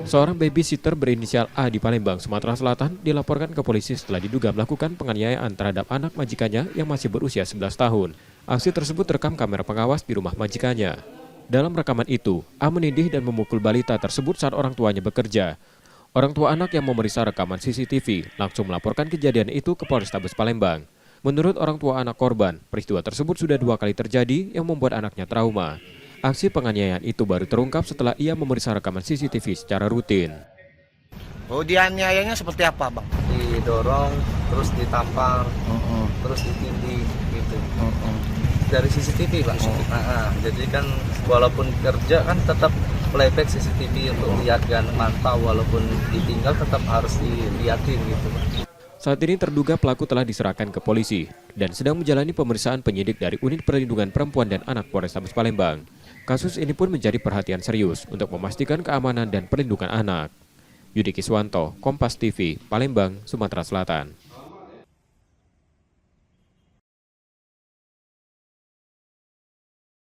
Seorang babysitter berinisial A di Palembang, Sumatera Selatan dilaporkan ke polisi setelah diduga melakukan penganiayaan terhadap anak majikannya yang masih berusia 11 tahun. Aksi tersebut terekam kamera pengawas di rumah majikannya. Dalam rekaman itu, A menindih dan memukul balita tersebut saat orang tuanya bekerja. Orang tua anak yang memeriksa rekaman CCTV langsung melaporkan kejadian itu ke Polrestabes Palembang. Menurut orang tua anak korban, peristiwa tersebut sudah 2 kali terjadi yang membuat anaknya trauma. Aksi penganiayaan itu baru terungkap setelah ia memeriksa rekaman CCTV secara rutin. Oh, dianiayanya seperti apa, Bang? Didorong, terus ditampar, terus ditindih gitu. Dari CCTV, Pak. Jadi kan walaupun kerja kan tetap playback CCTV untuk lihat kan, mantau walaupun ditinggal tetap harus dilihatin gitu, Pak. Saat ini terduga pelaku telah diserahkan ke polisi dan sedang menjalani pemeriksaan penyidik dari Unit Perlindungan Perempuan dan Anak Polrestabes Palembang. Kasus ini pun menjadi perhatian serius untuk memastikan keamanan dan perlindungan anak. Yudi Kiswanto, Kompas TV, Palembang, Sumatera Selatan.